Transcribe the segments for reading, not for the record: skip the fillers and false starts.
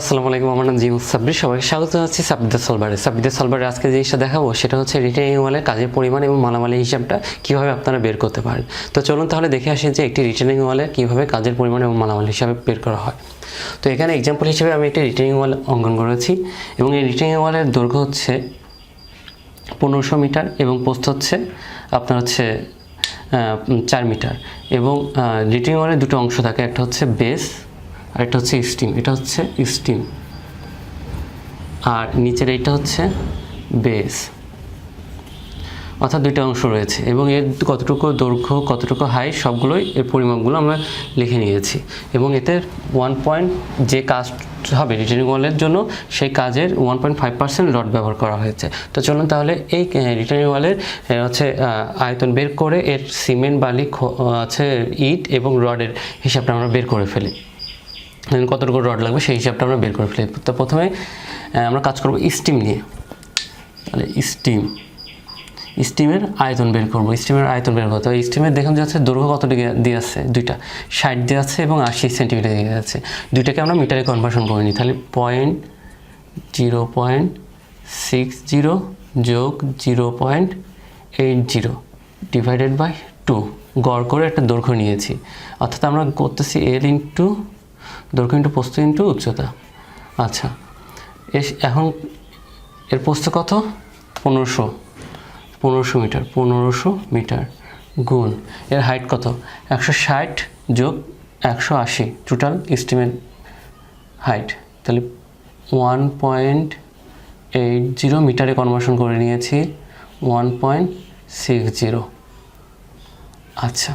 আসসালামু আলাইকুম, আমার নাম জিমুস সাব্বির। সবাইকে স্বাগত জানাচ্ছি সাব্বির সলভারে। সাব্বির সলভারে আজকে যে জিনিসটা দেখাবো সেটা হচ্ছে রিটেনিং ওয়ালের কাজের পরিমাণ এবং মালামালের হিসাবটা কীভাবে আপনারা বের করতে পারেন। তো চলুন তাহলে দেখে আসি যে একটি রিটেনিং ওয়ালে কীভাবে কাজের পরিমাণ এবং মালামাল হিসাবে বের করা হয়। তো এখানে এক্সাম্পল হিসেবে আমি একটি রিটেনিং ওয়াল অঙ্কন করেছি এবং এই রিটেনিং ওয়ালের দৈর্ঘ্য হচ্ছে 1500 মিটার এবং প্রস্থ হচ্ছে আপনার হচ্ছে 4 মিটার এবং রিটেনিং ওয়ালের দুটো অংশ থাকে, একটা হচ্ছে বেস আর একটা হচ্ছে স্টিম। এটা হচ্ছে স্টিম আর নিচের এইটা হচ্ছে বেস, অর্থাৎ দুইটা অংশ রয়েছে এবং এর কতটুকু দৈর্ঘ্য কতটুকু হাইট সবগুলোই এর পরিমাপগুলো আমরা লিখে নিয়েছি এবং এতে 1 পয়েন্ট যে কাজ হবে রিটেনিং ওয়ালের জন্য সেই কাজের 1.5% রড ব্যবহার করা হয়েছে। তো চলুন তাহলে এই রিটেনিং ওয়ালের হচ্ছে আয়তন বের করে এর সিমেন্ট বালি আছে ইট এবং রডের হিসাবটা আমরা বের করে ফেলি, কতটুকু রড লাগবে সেই হিসাবটা আমরা বের করে ফেলি। তো প্রথমে আমরা কাজ করব স্টিম নিয়ে। তাহলে স্টিমের আয়তন বের করবো। স্টিমের আয়তন বের করতে হবে। স্টিমের দেখুন যে হচ্ছে দৈর্ঘ্য কতটুকু দিয়ে আছে, দুইটা 60 দিয়ে আছে এবং 80 সেন্টিমিটার দিয়ে আছে। দুইটাকে আমরা মিটারে কনভার্সন করে নিই। তাহলে 0.60 যোগ 0.80 ডিভাইডেড বাই 2 গড় করে একটা দৈর্ঘ্য নিয়েছি, অর্থাৎ আমরা করতেছি এল ইন্টু দৈর্ঘ্য ইন্টু প্রস্থ ইন্টু উচ্চতা। আচ্ছা, এখন এর প্রস্থ কত? 1500 মিটার। 1500 মিটার গুণ এর হাইট কত? 160 যোগ 180 টোটাল স্টিমের হাইট। তাহলে 1.80 মিটারে কনভার্সন করে নিয়েছি 1.60। আচ্ছা,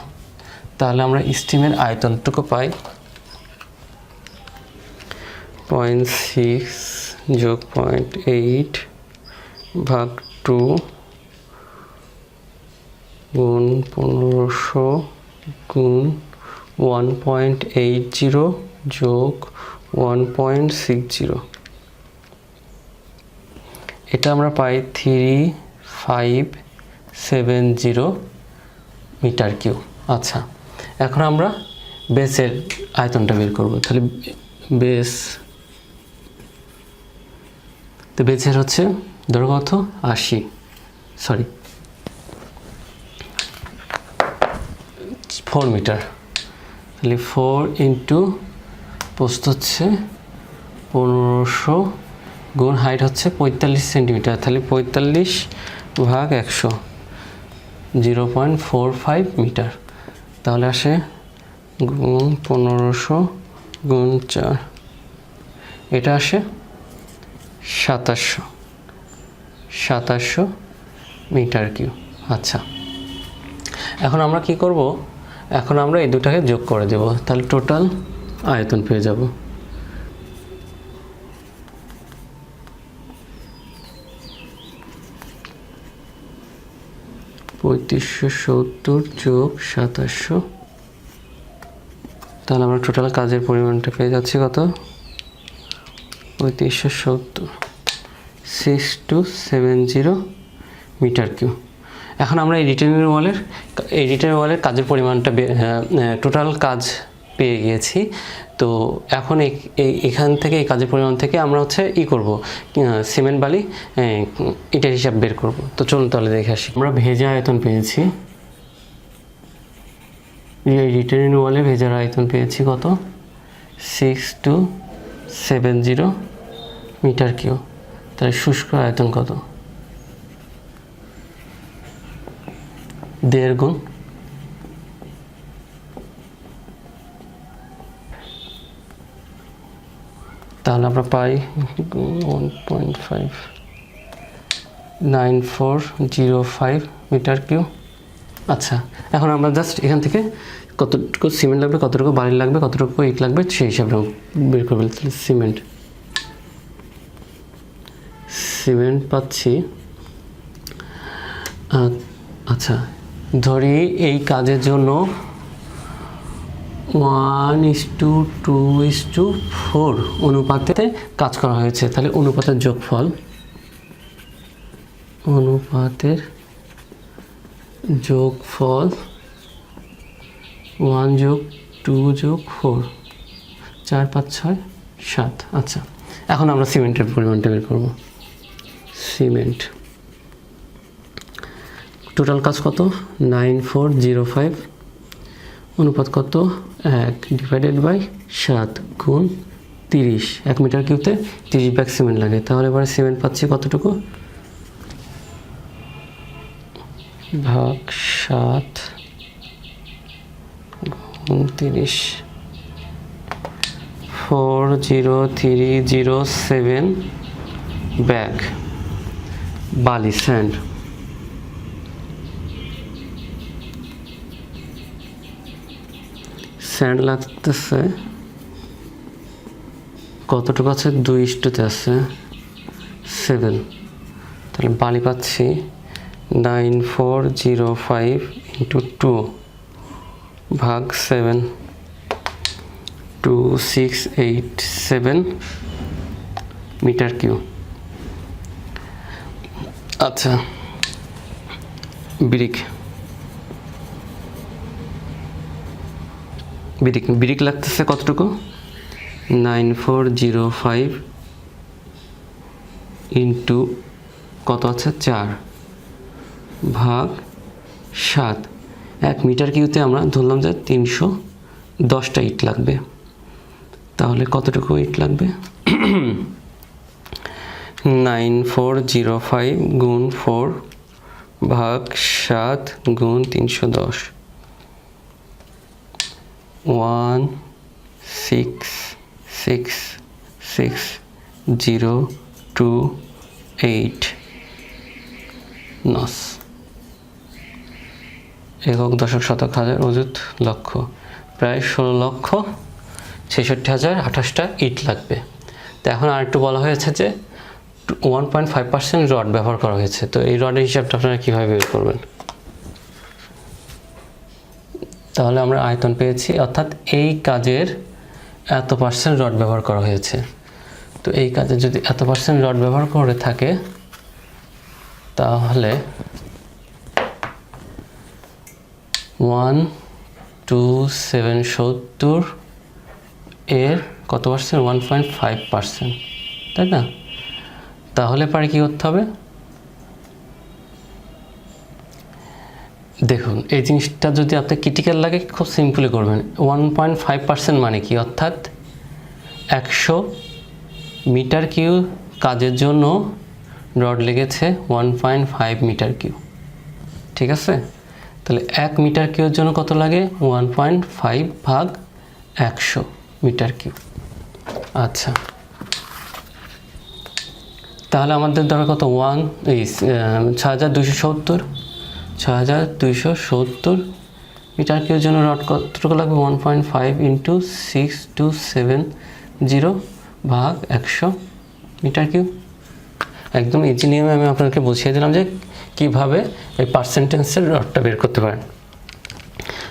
তাহলে আমরা স্টিমের আয়তনটুকু পাই 0.6 যোগ 0.8 ভাগ 2 গুণ 1500 গুণ 1.80 যোগ 1.60, এটা আমরা পাই 3570 মিটার কিউব। আচ্ছা, এখন আমরা বেসের আয়তনটা বের করব। তাহলে বেস, তো বেসের হচ্ছে দৈর্ঘ্য কত? 4 মিটার। তাহলে 4 ইন্টু প্রস্থ হচ্ছে 1500 গুণ হাইট হচ্ছে 45 সেন্টিমিটার। তাহলে 45 ভাগ 100 0.45 মিটার। তাহলে আসে গুণ 1500 গুণ 4, এটা আসে 2700 মিটার কিউব। আচ্ছা, এখন আমরা কি করব? এখন আমরা এই দুটাকে যোগ করে দেব, তাহলে টোটাল আয়তন পেয়ে যাব 3570 যোগ 2700। তাহলে আমরা টোটাল কাজের পরিমাণটা পেয়ে যাচ্ছি কত? 3570 6270 মিটার কিউব। এখন আমরা এই রিটেনিং ওয়ালের কাজের পরিমাণটা টোটাল কাজ পেয়ে গিয়েছি। তো এখন এখান থেকে এই কাজের পরিমাণ থেকে আমরা হচ্ছে করব সিমেন্ট বালি ইটের হিসাব বের করব। তো চলুন তাহলে দেখে আসি। আমরা ভেজা আয়তন পেয়েছি, এই রিটেনিং ওয়ালে ভেজার আয়তন পেয়েছি কত? 6270 মিটার কিউব। তাহলে শুষ্ক আয়তন কত? 1.5 গুণ তাহলে আমরা পাই 1.59405 মিটার কিউব। আচ্ছা, এখন আমরা জাস্ট এখান থেকে কতটুকু সিমেন্ট লাগবে, কতটুকু বালি লাগবে, কতটুকু ইট লাগবে সেই হিসাবে বের করে ফেলতে। সিমেন্ট পাচ্ছি। আচ্ছা, ধরি এই কাজের জন্য 1:2:4 অনুপাতে কাজ করা হয়েছে। তাহলে অনুপাতের যোগফল 1 যোগ 2 যোগ 4 4 5 6 7। আচ্ছা, এখন আমরা সিমেন্টের পরিমাণটা বের করব। সিমেন্ট টোটাল কাজ কত? 9405, অনুপাত কত? 1 ডিভাইডেড বাই 7 গুণ 30। 1 মিটার কিউতে 30 ব্যাগ সিমেন্ট লাগে। তাহলে এবারে সিমেন্ট পাচ্ছি কতটুকু? ভাগ 7 গুণ 30, 40307 ব্যাগ বালি স্যান্ড। স্যান্ড লাগতেছে কতটুকু আছে? 2:তে আছে 7। তাহলে বালি পাচ্ছি 9405 ইন্টু 2 ভাগ 7, 2687 মিটার কিউ। আচ্ছা, ব্রিক লাগতেছে কতটুকু? 9405 ইন্টু কত আছে? 4 ভাগ 7। 1 মিটার কিউতে আমরা ধরলাম যে 310টা ইট লাগবে। তাহলে কতটুকু ইট লাগবে? 9405 গুণ 4 ভাগ 7 গুণ 310, 1666028 নস। একক, দশক, শতক, হাজার, অযুত, লক্ষ। প্রায় 16,66,028টা ইট লাগবে। তো এখন আরেকটু বলা হয়েছে যে 1.5% রড ব্যবহার করা হয়েছে। তো এই রডের হিসাবটা আপনারা কীভাবে বের করবেন? তাহলে আমরা আয়তন পেয়েছি, অর্থাৎ এই কাজের এত % রড ব্যবহার করা হয়েছে। তো এই কাজে যদি এত % রড ব্যবহার করে থাকে তাহলে 12770 এর কত %? 1.5%, তাই না? তাহলে পারে কি করতে হবে? দেখুন, এই জিনিসটা যদি আপনার ক্রিটিক্যাল লাগে খুব সিম্পলি করবেন। 1.5% মানে কি? অর্থাৎ 100 মিটার কিউ কাজের জন্য রড লেগেছে 1.5 মিটার কিউ। ঠিক আছে? তাহলে 1 মিটার কিউর জন্য কত লাগে? 1.5 ভাগ 100 মিটার কিউ। আচ্ছা, তাহলে আমাদের ধরো কত? 6270 মিটার কিউর জন্য রড কতটুকু লাগবে? 1.5 ইন্টু 6270 ভাগ 100 মিটার কিউ। একদম ইজি নিয়মে আমি আপনাকে বুঝিয়ে দিলাম যে কীভাবে এই পার্সেন্টেজের রডটা বের করতে পারেন।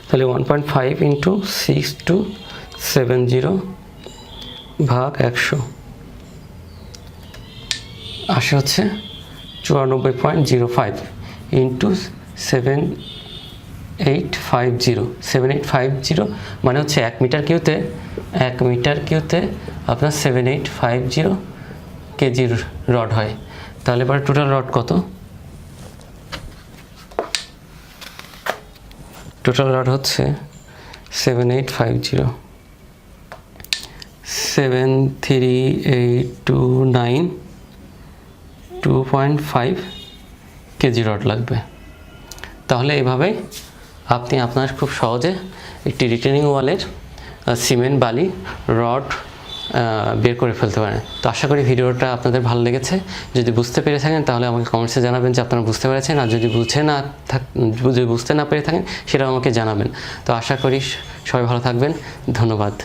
তাহলে 1.5 ইন্টু 6270 ভাগ 100 আসে হচ্ছে 94.05 ইন্টু 7850 মানে হচ্ছে 1 মিটার কিউতে আপনার 7850 কেজি রড হয়। তাহলে এবার টোটাল রড কত? টোটাল রড হচ্ছে 7850, 73829, 2.5 কেজি রড লাগবে। তাহলে এভাবে আপনি আপনার খুব সহজে একটি রিটেনিং ওয়ালের সিমেন্ট, বালি, রড বের করে ফেলতে পারেন। তো আশা করি ভিডিওটা আপনাদের ভালো লেগেছে। যদি বুঝতে পেরে থাকেন তাহলে আমাকে কমেন্টসে জানাবেন যে আপনারা বুঝতে পেরেছেন, আর যদি বুঝতে না পেরে থাকেন সেটাও আমাকে জানাবেন। তো আশা করি সবাই ভালো থাকবেন। ধন্যবাদ।